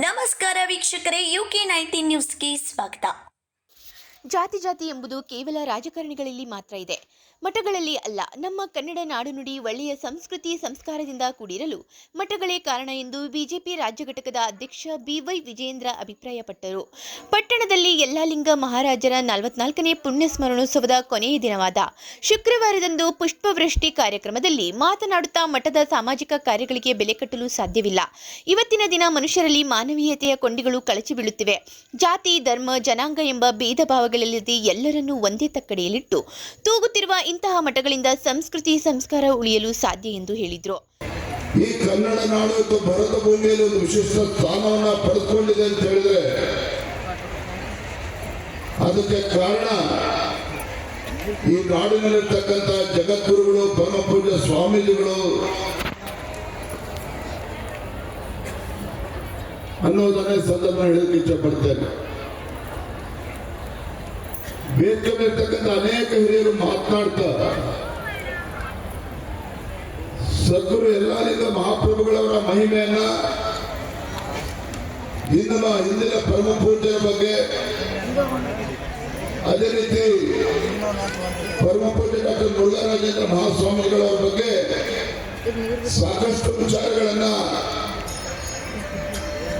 ನಮಸ್ಕಾರ ವೀಕ್ಷಕರೇ, UK19 ನ್ಯೂಸ್ಗೆ ಸ್ವಾಗತ. ಜಾತಿ ಎಂಬುದು ಕೇವಲ ರಾಜಕಾರಣಿಗಳಲ್ಲಿ ಮಾತ್ರ ಇದೆ, ಮಠಗಳಲ್ಲಿ ಅಲ್ಲ. ನಮ್ಮ ಕನ್ನಡ ನಾಡುನುಡಿ ಒಳ್ಳೆಯ ಸಂಸ್ಕೃತಿ ಸಂಸ್ಕಾರದಿಂದ ಕೂಡಿರಲು ಮಠಗಳೇ ಕಾರಣ ಎಂದು ಬಿಜೆಪಿ ರಾಜ್ಯ ಘಟಕದ ಅಧ್ಯಕ್ಷ BY ವಿಜಯೇಂದ್ರ ಅಭಿಪ್ರಾಯಪಟ್ಟರು. ಪಟ್ಟಣದಲ್ಲಿ ಯಲ್ಲಾಲಿಂಗ ಮಹಾರಾಜರ 44ನೇ ಪುಣ್ಯ ಸ್ಮರಣೋತ್ಸವದ ಕೊನೆಯ ದಿನವಾದ ಶುಕ್ರವಾರದಂದು ಪುಷ್ಪವೃಷ್ಟಿ ಕಾರ್ಯಕ್ರಮದಲ್ಲಿ ಮಾತನಾಡುತ್ತಾ ಮಠದ ಸಾಮಾಜಿಕ ಕಾರ್ಯಗಳಿಗೆ ಬೆಲೆ ಕಟ್ಟಲು ಸಾಧ್ಯವಿಲ್ಲ. ಇವತ್ತಿನ ದಿನ ಮನುಷ್ಯರಲ್ಲಿ ಮಾನವೀಯತೆಯ ಕೊಂಡಿಗಳು ಕಳಚಿ ಬೀಳುತ್ತಿವೆ. ಜಾತಿ, ಧರ್ಮ, ಜನಾಂಗ ಎಂಬ ಭೇದ ಭಾವಗಳಿಲ್ಲದೆ ಎಲ್ಲರನ್ನೂ ಒಂದೇ ತಕ್ಕಡಿಯಲ್ಲಿಟ್ಟು ತೂಗುತ್ತಿರುವ ಇಂತಹ ಮಠಗಳಿಂದ ಸಂಸ್ಕೃತಿ ಸಂಸ್ಕಾರ ಉಳಿಯಲು ಸಾಧ್ಯ ಎಂದು ಹೇಳಿದರು. ಈ ಕನ್ನಡ ನಾಡು ಭಾರತ ಭೂಮಿಯಲ್ಲಿ ಒಂದು ವಿಶಿಷ್ಟ ಸ್ಥಾನವನ್ನ ಪಡೆದುಕೊಂಡಿದೆ ಅಂತ ಹೇಳಿದ್ರೆ ಅದಕ್ಕೆ ಕಾರಣ ಈ ನಾಡಿನಲ್ಲಿರ್ತಕ್ಕಂಥ ಜಗದ್ಗುರುಗಳು, ಪರಮ ಪೂಜ್ಯ ಸ್ವಾಮೀಜಿಗಳು ಅನ್ನೋದನ್ನೇ ಸಂದರ್ಭ ಹೇಳಕ್ಕೆ ಇಷ್ಟಪಡ್ತೇನೆ. ವೇದಿಕೆಯಲ್ಲಿರ್ತಕ್ಕಂಥ ಅನೇಕ ಹಿರಿಯರು ಮಾತನಾಡ್ತಾ ಸದ್ಗುರು ಯಲ್ಲಾಲಿಂಗ ಮಹಾಪ್ರಭುಗಳವರ ಮಹಿಮೆಯನ್ನ, ಹಿಂದಿನ ಪರಮ ಪೂಜ್ಯರ ಬಗ್ಗೆ, ಅದೇ ರೀತಿ ಪರಮ ಪೂಜ್ಯ ಡಾಕ್ಟರ್ ಮುರುಘರಾಜೇಂದ್ರ ಮಹಾಸ್ವಾಮಿಗಳವರ ಬಗ್ಗೆ ಸಾಕಷ್ಟು ವಿಚಾರಗಳನ್ನ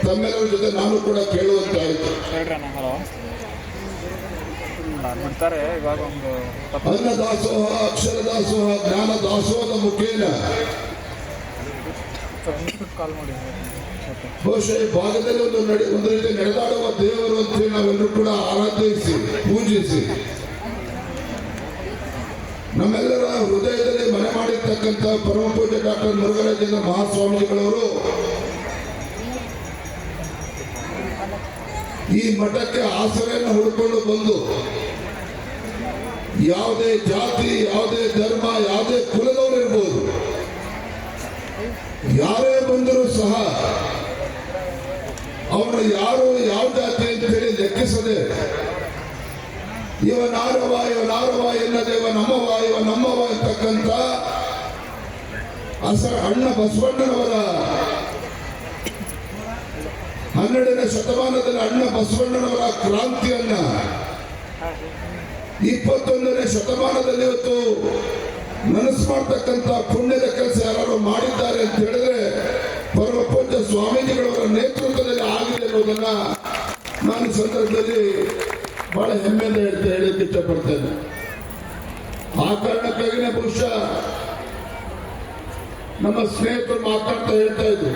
ತಮ್ಮೆಲ್ಲರ ಜೊತೆ ನಾನು ಕೂಡ ಕೇಳುವಂತಾಯಿತು. ಅನ್ನ ದಾಸೋಹ, ಅಕ್ಷರ ದಾಸೋಹ, ಜ್ಞಾನ ದಾಸೋಹದ ಮುಖೇನ ಬಹುಶಃ ಈ ಭಾಗದಲ್ಲಿ ಒಂದು ರೀತಿ ನಡೆದಾಡುವ ದೇವರು ಅಂತ ನಾವೆಲ್ಲರೂ ಕೂಡ ಆರಾಧಿಸಿ ಪೂಜಿಸಿ ನಮ್ಮೆಲ್ಲರ ಹೃದಯದಲ್ಲಿ ಮನೆ ಮಾಡಿರ್ತಕ್ಕಂಥ ಪರಮ ಪೂಜ್ಯ ಡಾಕ್ಟರ್ ಮುರುಘರಾಜೇಂದ್ರ ಮಹಾಸ್ವಾಮಿಗಳವರು ಈ ಮಠಕ್ಕೆ ಆಸರೆಯನ್ನು ಹುಡುಕೊಂಡು ಬಂದು ಯಾವುದೇ ಜಾತಿ, ಯಾವುದೇ ಧರ್ಮ, ಯಾವುದೇ ಕುಲದವರು ಇರ್ಬೋದು, ಯಾರೇ ಬಂದರೂ ಸಹ ಅವನು ಯಾರು ಯಾವ ಜಾತಿ ಅಂತ ಹೇಳಿ ಲೆಕ್ಕಿಸದೆ ಇವನಾರವ ಎನ್ನದೆ ಇವ ನಮ್ಮವ ಅಂತಕ್ಕಂಥ ಅಣ್ಣ ಬಸವಣ್ಣನವರ 12ನೇ ಶತಮಾನದಲ್ಲಿ ಅಣ್ಣ ಬಸವಣ್ಣನವರ ಕ್ರಾಂತಿಯನ್ನ 21ನೇ ಶತಮಾನದಲ್ಲಿ ಇವತ್ತು ಮನಸ್ಸು ಮಾಡ್ತಕ್ಕಂಥ ಪುಣ್ಯದ ಕೆಲಸ ಯಾರು ಮಾಡಿದ್ದಾರೆ ಅಂತ ಹೇಳಿದ್ರೆ ಪರಮ ಪೂಜ್ಯ ಸ್ವಾಮೀಜಿಗಳವರ ನೇತೃತ್ವದಲ್ಲಿ ಆಗಿದೆ ಅನ್ನೋದನ್ನ ನಾನು ಸಂದರ್ಭದಲ್ಲಿ ಬಹಳ ಹೆಮ್ಮೆಯಿಂದ ಹೇಳಲಿಕ್ಕೆ ಇಷ್ಟಪಡ್ತೇನೆ. ಆ ಕಾರಣಕ್ಕಾಗಿನೇ ಬಹುಶಃ ನಮ್ಮ ಸ್ನೇಹಿತರು ಮಾತಾಡ್ತಾ ಹೇಳ್ತಾ ಇದ್ರು,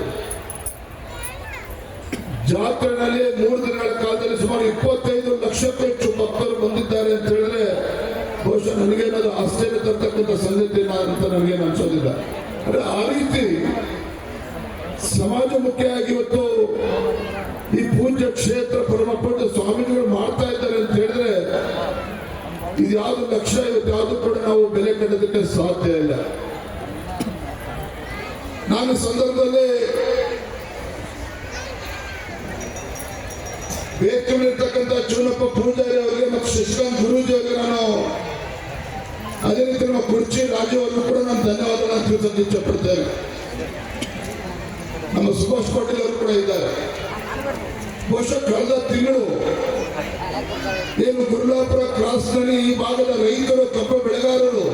ಜಾತ್ರೆನಲ್ಲಿ 3 ದಿನಗಳ ಕಾಲದಲ್ಲಿ ಸುಮಾರು 25 ಲಕ್ಷಕ್ಕೂ ಹೆಚ್ಚು ಭಕ್ತರು ಬಂದಿದ್ದಾರೆ ಅಂತ ಹೇಳಿದ್ರೆ ಬಹುಶಃ ನನಗೇನಾದ್ರು ಆಶ್ಚರ್ಯ ತರ್ತಕ್ಕಂಥ ಸಂಗತಿ ಅಂತ ನನಗೇನು ಅನ್ಸೋದಿಲ್ಲ. ಅಂದ್ರೆ ಆ ರೀತಿ ಸಮಾಜಮುಖಿಯಾಗಿ ಇವತ್ತು ಈ ಪೂಜ್ಯ ಕ್ಷೇತ್ರ ಪರಮ ಪೂಜ್ಯ ಸ್ವಾಮೀಜಿಗಳು ಮಾಡ್ತಾ ಇದ್ದಾರೆ ಅಂತ ಹೇಳಿದ್ರೆ ಇದು ಯಾವ್ದು ಲಕ್ಷ್ಯ, ಇವತ್ತು ಯಾವುದು ಕೂಡ ನಾವು ಬೆಲೆ ಕಟ್ಟೋದಕ್ಕೆ ಸಾಧ್ಯ ಇಲ್ಲ. ನಾನು ಸಂದರ್ಭದಲ್ಲಿ ವೇದಿಕೆಯಲ್ಲಿರ್ತಕ್ಕಂಥ ಚೂನಪ್ಪ ಪೂಜಾರಿ ಅವರಿಗೆ ಮತ್ತು ಶಶಿಕಾಂತ್ ಗುರೂಜಿ ಅವರಿಗೆ ನಾನು, ಅದೇ ರೀತಿ ನಮ್ಮ ಕುರ್ಚಿ ರಾಜು ಅವರಿಗೂ ಕೂಡ ನಾನು ಧನ್ಯವಾದಗಳನ್ನು ತಿಳಿಸೋಕೆ ಇಷ್ಟಪಡ್ತೇನೆ. ನಮ್ಮ ಸುಭಾಷ್ ಪಾಟೀಲ್ ಅವರು ಕೂಡ ಇದ್ದಾರೆ. ಬಹುಶಃ ಕಳೆದ ತಿಂಗಳು ಏನು ಗುರುಲಾಪುರ ಕ್ರಾಸ್ನಲ್ಲಿ ಈ ಭಾಗದ ರೈತರು, ಕಬ್ಬು ಬೆಳೆಗಾರರು,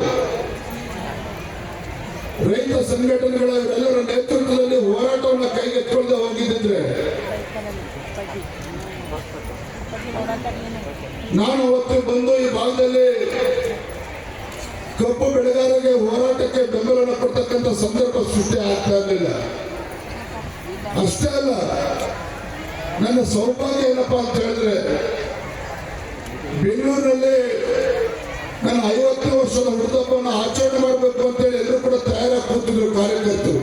ರೈತ ಸಂಘಟನೆಗಳ ಎಲ್ಲರ ನೇತೃತ್ವದಲ್ಲಿ ಹೋರಾಟವನ್ನು ಕೈಗೆತ್ತಿಕೊಳ್ಳದೆ ಹೋಗಿದ್ದಿದ್ರೆ ನಾನು ಅವತ್ತು ಬಂದು ಈ ಭಾಗದಲ್ಲಿ ಕಬ್ಬು ಬೆಳೆಗಾರರಿಗೆ ಹೋರಾಟಕ್ಕೆ ಬೆಂಬಲವನ್ನು ಕೊಡ್ತಕ್ಕಂಥ ಸಂದರ್ಭ ಸೃಷ್ಟಿ ಆಗ್ತಾ ಇರಲಿಲ್ಲ. ಅಷ್ಟೇ ಅಲ್ಲ, ನನ್ನ ಸೌಭಾಗ್ಯ ಏನಪ್ಪಾ ಅಂತ ಹೇಳಿದ್ರೆ ಬೆಂಗಳೂರಿನಲ್ಲಿ ನನ್ನ 50 ವರ್ಷದ ಹುಟ್ಟುಹಬ್ಬವನ್ನು ಆಚರಣೆ ಮಾಡಬೇಕು ಅಂತೇಳಿ ಎಲ್ಲರೂ ಕೂಡ ತಯಾರಾಗಿ ಕೂತಿದ್ರು ಕಾರ್ಯಕರ್ತರು.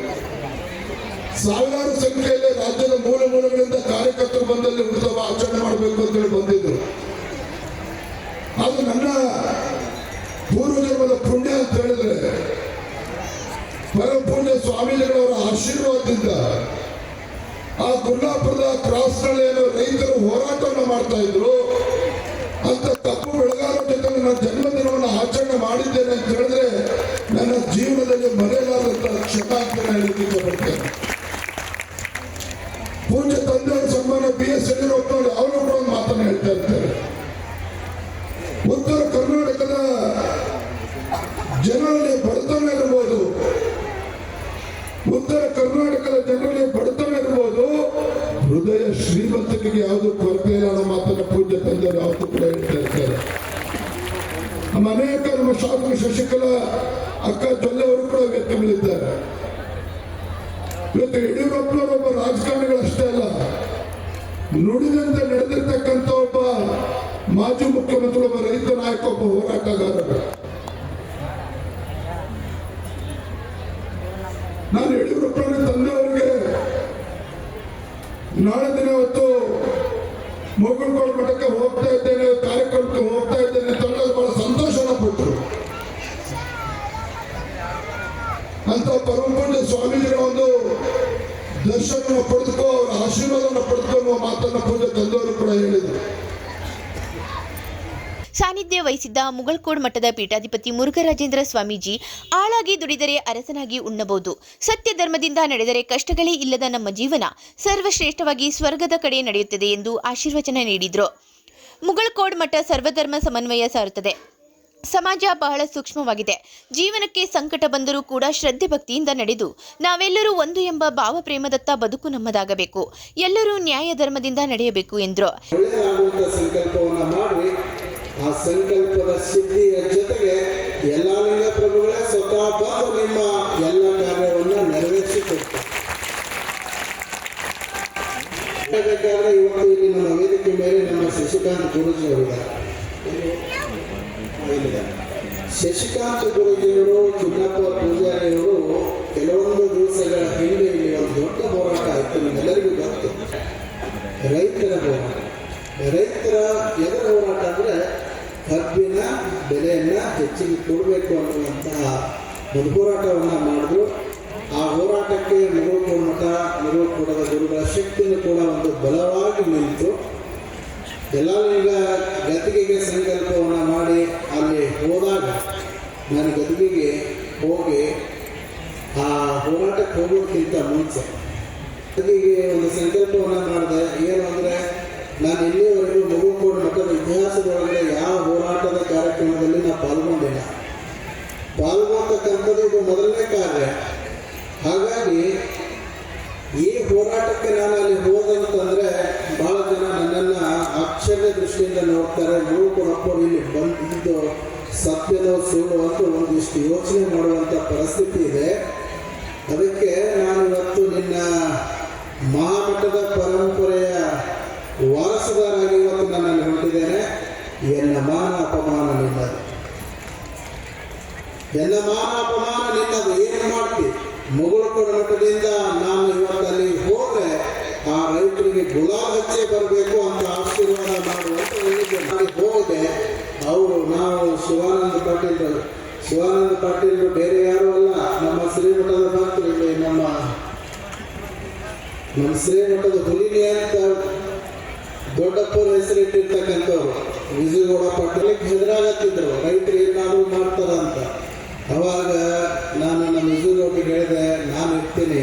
ಸಾವಿರಾರು ಸಂಖ್ಯೆಯಲ್ಲಿ ರಾಜ್ಯದ ಮೂಲೆಗಳಿಂದ ಕಾರ್ಯಕರ್ತರು ಬಂದಲ್ಲಿ ಹುಟ್ಟುಹಬ್ಬ ಆಚರಣೆ ಮಾಡಬೇಕು ಅಂತೇಳಿ ಬಂದಿದ್ರು. ಅದು ನನ್ನ ಪೂರ್ವಜನ್ಮದ ಪುಣ್ಯ ಅಂತ ಹೇಳಿದ್ರೆ ಪರಮ ಪೂಜ್ಯ ಸ್ವಾಮೀಜಿಗಳವರ ಆಶೀರ್ವಾದದಿಂದ ಆ ಗುರುಲಾಪುರದ ಕ್ರಾಸ್ನಲ್ಲಿ ಏನೋ ರೈತರು ಹೋರಾಟವನ್ನು ಮಾಡ್ತಾ ಇದ್ರು, ಅಂತ ಕಬ್ಬು ಬೆಳೆಗಾರರ ಜೊತೆ ನನ್ನ ಜನ್ಮದಿನವನ್ನು ಆಚರಣೆ ಮಾಡಿದ್ದೇನೆ ಅಂತ ಹೇಳಿದ್ರೆ ನನ್ನ ಜೀವನದಲ್ಲಿ ಮರೆಯಲಾದಂತಹ ಕ್ಷಮ ಅಂತ ಹೇಳಲಿಕ್ಕೆ ಬರ್ತೇನೆ. ಪೂಜ್ಯ ತಂದೆಯವರು ಹೇಳ್ತಾ ಇರ್ತಾರೆ. ಉತ್ತರ ಕರ್ನಾಟಕದ ಜನರಲ್ಲಿ ಬಡತನ ಇರ್ಬೋದು, ಉತ್ತರ ಕರ್ನಾಟಕದ ಜನರಲ್ಲಿ ಬಡತನ ಇರ್ಬೋದು, ಹೃದಯ ಶ್ರೀಮಂತಿಕೆಗೆ ಯಾವುದು ಕೊರತೆ ಇಲ್ಲ ಅನ್ನೋ ಮಾತನ್ನ ಪೂಜ್ಯ ತಂದೆಯವರು ಯಾವತ್ತೂ ಕೂಡ ಹೇಳ್ತಾ ಇರ್ತಾರೆ. ನಮ್ಮ ಅನೇಕ ನಮ್ಮ ಶಾಸಕ ಶಶಿಕಲಾ ಅಕ್ಕ ಜೊಲ್ಲೆಯವರು ಕೂಡ ವ್ಯಕ್ತಗಳಿದ್ದಾರೆ. ಇವತ್ತು ಯಡಿಯೂರಪ್ಪನವರು ಒಬ್ಬ ರಾಜಕಾರಣಿಗಳಷ್ಟೇ ಅಲ್ಲ, ನುಡಿದಂತೆ ನಡೆದಿರ್ತಕ್ಕಂಥ ಒಬ್ಬ ಮಾಜಿ ಮುಖ್ಯಮಂತ್ರಿ, ಒಬ್ಬ ರೈತ ನಾಯಕ, ಒಬ್ಬ ಹೋರಾಟಗಾರರು. ನಾನು ಯಡಿಯೂರಪ್ಪನ ತಂದೆಯವರಿಗೆ ನಾಳೆ ದಿನ ಹೊತ್ತು ಮೊಗಲ್ಕೋಡ್ ಮಠಕ್ಕೆ ಹೋಗ್ತಾ ಇದ್ದೇನೆ, ಕಾರ್ಯಕ್ರಮಕ್ಕೆ ಹೋಗ್ತಾ ಇದ್ದೇನೆ ಅಂತ ಬಹಳ ಸಂತೋಷನ ಪಟ್ಟರು. ಅಂತ ಪರಮಪೂಜ್ಯ ಸ್ವಾಮೀಜಿಗಳ ಒಂದು ದರ್ಶನ ಪಡೆದುಕೋ, ಅವರ ಆಶೀರ್ವಾದನ ಪಡೆದುಕೋ ಅನ್ನುವ ಮಾತನ್ನ ಪೂಜ್ಯ ತಂದೆಯವರು ಕೂಡ ಹೇಳಿದರು. ಸಾನ್ನಿಧ್ಯ ವಹಿಸಿದ್ದ ಮುಗಲ್ಕೋಡ್ ಮಠದ ಪೀಠಾಧಿಪತಿ ಮುರುಘರಾಜೇಂದ್ರ ಸ್ವಾಮೀಜಿ, ಆಳಾಗಿ ದುಡಿದರೆ ಅರಸನಾಗಿ ಉಣ್ಣಬಹುದು, ಸತ್ಯ ಧರ್ಮದಿಂದ ನಡೆದರೆ ಕಷ್ಟಗಳೇ ಇಲ್ಲದ ನಮ್ಮ ಜೀವನ ಸರ್ವಶ್ರೇಷ್ಠವಾಗಿ ಸ್ವರ್ಗದ ಕಡೆ ನಡೆಯುತ್ತದೆ ಎಂದು ಆಶೀರ್ವಚನ ನೀಡಿದರು. ಮುಗಲ್ಕೋಡ್ ಮಠ ಸರ್ವಧರ್ಮ ಸಮನ್ವಯ ಸಾರುತ್ತದೆ. ಸಮಾಜ ಬಹಳ ಸೂಕ್ಷ್ಮವಾಗಿದೆ. ಜೀವನಕ್ಕೆ ಸಂಕಟ ಬಂದರೂ ಕೂಡ ಶ್ರದ್ಧೆ ಭಕ್ತಿಯಿಂದ ನಡೆದು ನಾವೆಲ್ಲರೂ ಒಂದು ಎಂಬ ಭಾವ ಪ್ರೇಮದತ್ತ ಬದುಕು ನಮ್ಮದಾಗಬೇಕು. ಎಲ್ಲರೂ ನ್ಯಾಯ ಧರ್ಮದಿಂದ ನಡೆಯಬೇಕು ಎಂದರು. ಆ ಸಂಕಲ್ಪದ ಸಿದ್ಧಿಯ ಜೊತೆಗೆ ಎಲ್ಲ ಲಿಂಗ ಪ್ರಭುಗಳೇ ಸ್ವತಃ ಬಂದು ನಿಮ್ಮ ಎಲ್ಲ ಕಾರ್ಯವನ್ನು ನೆರವೇರಿಸಿಕೊಡ್ತಾರೆ. ಇವತ್ತು ಇಲ್ಲಿ ನಮ್ಮ ವೇದಿಕೆ ಮೇಲೆ ನಮ್ಮ ಶಶಿಕಾಂತ್ ಗುರೂಜಿ ಅವರಿದ್ದಾರೆ. ಶಶಿಕಾಂತ್ ಗುರೂಜಿಯವರು, ಚಿನ್ನಪ್ಪ ಪೂಜಾರಿಯವರು ಕೆಲವೊಂದು ದಿವಸಗಳ ಹಿಂದೆ ಇಲ್ಲಿ ಒಂದು ದೊಡ್ಡ ಹೋರಾಟ ಆಯಿತು. ನಿಮ್ಮೆಲ್ಲರಿಗೂ ಗೊತ್ತು, ರೈತರ ಹೋರಾಟ. ರೈತರ ಎದರ ಹೋರಾಟ ಅಂದರೆ ಕಬ್ಬಿನ ಬೆಲೆಯನ್ನು ಹೆಚ್ಚಿಗೆ ಕೊಡಬೇಕು ಅನ್ನುವಂತಹ ಒಂದು ಹೋರಾಟವನ್ನು ಮಾಡಿದ್ರು. ಆ ಹೋರಾಟಕ್ಕೆ ಮುಗಲ್ಕೋಡ್ ಮಠ, ಮುಗಲ್ಕೋಡದ ಗುರುಗಳ ಶಕ್ತಿಯನ್ನು ಕೂಡ ಒಂದು ಬಲವಾಗಿ ನಿಂತು ಎಲ್ಲ ಈಗ ಗದ್ದಿಗೆಗೆ ಸಂಕಲ್ಪವನ್ನು ಮಾಡಿ ಅಲ್ಲಿ ಹೋದಾಗ ನಾನು ಗದ್ದಿಗೆಗೆ ಹೋಗಿ ಆ ಹೋರಾಟಕ್ಕೆ ಹೋಗೋದಕ್ಕಿಂತ ಮುಂಚೆ ಗದ್ದಿಗೆಗೆ ಒಂದು ಸಂಕಲ್ಪವನ್ನು ಮಾಡಿದೆ. ಏನು ಅಂದರೆ, ನಾನು ಇಲ್ಲಿಯವರೆಗೂ ಮುಗಲ್ಕೋಡ್ ಮಠದ ಇತಿಹಾಸದೊಳಗಡೆ ಯಾವ ಹೋರಾಟದ ಕಾರ್ಯಕ್ರಮದಲ್ಲಿ ನಾನು ಪಾಲ್ಗೊಂಡಿಲ್ಲ. ಪಾಲ್ಗೊಳ್ತಕ್ಕಂಥದ್ದು ಇದು ಮೊದಲನೇ ಕಾರ್ಯ. ಹಾಗಾಗಿ ಈ ಹೋರಾಟಕ್ಕೆ ನಾನು ಅಲ್ಲಿ ಹೋದಂತಂದರೆ ಭಾಳ ಜನ ನನ್ನನ್ನು ಆಶ್ಚರ್ಯ ದೃಷ್ಟಿಯಿಂದ ನೋಡ್ತಾರೆ. ಮುಗಲ್ಕೋಡಪ್ಪರು ಇಲ್ಲಿ ಬಂದಿದ್ದು ಸತ್ಯನೋ ಸುಳ್ಳು ಅಂತ ಒಂದಿಷ್ಟು ಯೋಚನೆ ಮಾಡುವಂಥ ಪರಿಸ್ಥಿತಿ ಇದೆ. ಅದಕ್ಕೆ ನಾನು ಇವತ್ತು ನಿನ್ನ ಮಹಾಮಠದ ಪರಂಪರೆಯ ವಾರಸುದಾರಾಗಿ ಇವತ್ತು ನನ್ನಲ್ಲಿ ಹೊಂಟಿದ್ದೇನೆ. ಎನ್ನ ಮಾನ ಅಪಮಾನ ನಿನ್ನದು, ಎನ್ನ ಮಾನ ಅಪಮಾನ ನಿನ್ನದು. ಏನು ಮಾಡ್ತೀವಿ? ಮುಗಲ್ಕೋಡ್ ಮಠದಿಂದ ನಾನು ಇವತ್ತಲ್ಲಿ ಹೋದರೆ ಆ ರೈತರಿಗೆ ಗುಲಾಬ್ ಹಚ್ಚೆ ಬರಬೇಕು ಅಂತ ಆಶೀರ್ವಾದ ಮಾಡುವಂತ ಮಾಡಿ ಹೋಗಿದೆ. ಅವರು ನಾವು ಶಿವಾನಂದ ಪಾಟೀಲ್ ಬೇರೆ ಯಾರು ಅಲ್ಲ, ನಮ್ಮ ಶ್ರೀಮಠದ ಭಕ್ತರಿಗೆ, ನಮ್ಮ ಶ್ರೀಮಠದ ಹುಲಿನಿ ಅಂತ ದೊಡ್ಡಪ್ಪರ ಹೆಸರಿಟ್ಟಿರ್ತಕ್ಕಂಥವ್ರು. ವಿಜಯಗೌಡ ಪಾಟೀಲಿಗೆ ಹೆದರಾಗತ್ತಿದ್ರು, ರೈತರು ಏನಾದರೂ ಮಾಡ್ತಾರ ಅಂತ. ಅವಾಗ ನಾನು ನಮ್ಮ ವಿಜಯಗೌಡಿಗೆ ಹೇಳಿದೆ, ನಾನು ಇರ್ತೀನಿ,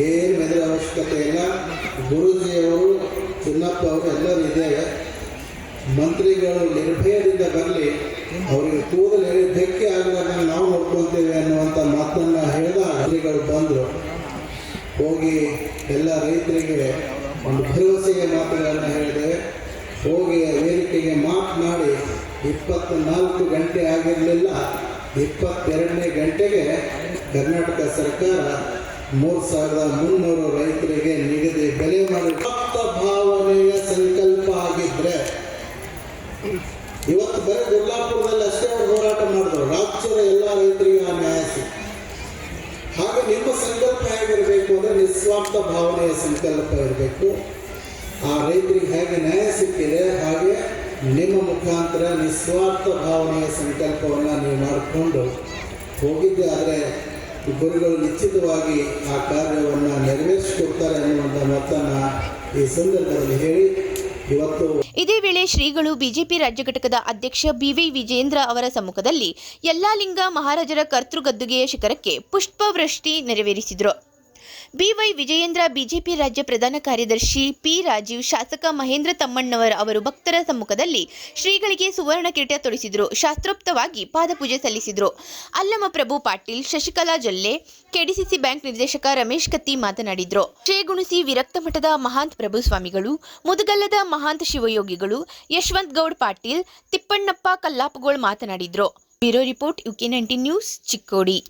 ಏನು ಹೆದರ ಅವಶ್ಯಕತೆ ಇಲ್ಲ. ಗುರೂಜಿಯವರು, ಚಿನ್ನಪ್ಪ ಅವರು ಎಲ್ಲರೂ ಇದ್ದೇವೆ. ಮಂತ್ರಿಗಳು ನಿರ್ಭಯದಿಂದ ಬರಲಿ, ಅವರಿಗೆ ಕೂದಲು ಧಕ್ಕೆ ಆಗಲಾಗ ನಾವು ನೋಡ್ಕೊಳ್ತೇವೆ ಅನ್ನುವಂಥ ಮಾತನ್ನು ಹೇಳಿದಾಗ ಮಂತ್ರಿಗಳು ಬಂದರು. ಹೋಗಿ ಎಲ್ಲ ರೈತರಿಗೆ ಒಂದು ಭರವಸೆಯ ಮಾತುಗಳನ್ನು ಹೇಳಿದೆ. ಹೋಗಿ ವೇದಿಕೆಗೆ ಮಾತನಾಡಿ 24 ಗಂಟೆ ಆಗಿರಲಿಲ್ಲ, 22ನೇ ಗಂಟೆಗೆ ಕರ್ನಾಟಕ ಸರ್ಕಾರ 3,300 ರೈತರಿಗೆ ನಿಗದಿ ಬೆಲೆ ಮಾಡಿ ಭಾವನೆಯ ಸಂಕಲ್ಪ ಆಗಿದ್ರೆ ಇವತ್ತು ಬರೀ ಗುರ್ಲಾಪುರದಲ್ಲಿ ಅಷ್ಟೇ ಅವರು ಹೋರಾಟ ಮಾಡಿದ್ರು. ರಾಜ್ಯದ ಎಲ್ಲ ರೈತರಿಗೆ ಆ ನ್ಯಾಯ ಸಿಕ್ತು. ಹಾಗೆ ನಿಮ್ಮ ಸಂಕಲ್ಪ ಹೇಗಿರಬೇಕು ಅಂದರೆ ನಿಸ್ವಾರ್ಥ ಭಾವನೆಯ ಸಂಕಲ್ಪ ಇರಬೇಕು. ಆ ರೈತರಿಗೆ ಹೇಗೆ ನ್ಯಾಯ ಸಿಕ್ಕಿದೆ ಹಾಗೆ ನಿಮ್ಮ ಮುಖಾಂತರ ನಿಸ್ವಾರ್ಥ ಭಾವನೆಯ ಸಂಕಲ್ಪವನ್ನು ನೀವು ಮಾಡಿಕೊಂಡು ಹೋಗಿದ್ದೆ ಆದರೆ ಗುರುಗಳು ನಿಶ್ಚಿತವಾಗಿ ಆ ಕಾರ್ಯವನ್ನು ನೆರವೇರಿಸಿಕೊಡ್ತಾರೆ ಅನ್ನುವಂಥ ಮಾತನ್ನು ಈ ಸಂದರ್ಭದಲ್ಲಿ ಹೇಳಿ ಇವತ್ತು ಇದೇ ವೇಳೆ ಶ್ರೀಗಳು ಬಿಜೆಪಿ ರಾಜ್ಯ ಘಟಕದ ಅಧ್ಯಕ್ಷ ಬಿವೈ ವಿಜೇಂದ್ರ ಅವರ ಸಮ್ಮುಖದಲ್ಲಿ ಯಲ್ಲಾಲಿಂಗ ಮಹಾರಾಜರ ಕರ್ತೃಗದ್ದುಗೆಯ ಶಿಖರಕ್ಕೆ ಪುಷ್ಪವೃಷ್ಟಿ ನೆರವೇರಿಸಿದರು. ಬಿವೈ ವಿಜಯೇಂದ್ರ ಬಿಜೆಪಿ ರಾಜ್ಯ ಪ್ರಧಾನ ಕಾರ್ಯದರ್ಶಿ ಪಿ ರಾಜೀವ್, ಶಾಸಕ ಮಹೇಂದ್ರ ತಮ್ಮಣ್ಣವರ್ ಅವರು ಭಕ್ತರ ಸಮ್ಮುಖದಲ್ಲಿ ಶ್ರೀಗಳಿಗೆ ಸುವರ್ಣ ಕಿರೀಟ ತೊಡಿಸಿದರು. ಶಾಸ್ತ್ರೋಕ್ತವಾಗಿ ಪಾದಪೂಜೆ ಸಲ್ಲಿಸಿದರು. ಅಲ್ಲಮಪ್ರಭು ಪಾಟೀಲ್, ಶಶಿಕಲಾ ಜೊಲ್ಲೆ, ಕೆಡಿಸಿಸಿ ಬ್ಯಾಂಕ್ ನಿರ್ದೇಶಕ ರಮೇಶ್ ಕತ್ತಿ ಮಾತನಾಡಿದರು. ಶ್ರೇಗುಣಿಸಿ ವಿರಕ್ತ ಮಠದ ಮಹಾಂತ ಪ್ರಭು ಸ್ವಾಮಿಗಳು, ಮುದಗಲ್ಲದ ಮಹಾಂತ ಶಿವಯೋಗಿಗಳು, ಯಶವಂತ ಗೌಡ್ ಪಾಟೀಲ್, ತಿಪ್ಪಣ್ಣಪ್ಪ ಕಲ್ಲಾಪಗೋಳ್ ಮಾತನಾಡಿದರು. Bureau report UK19 news, Chikkodi.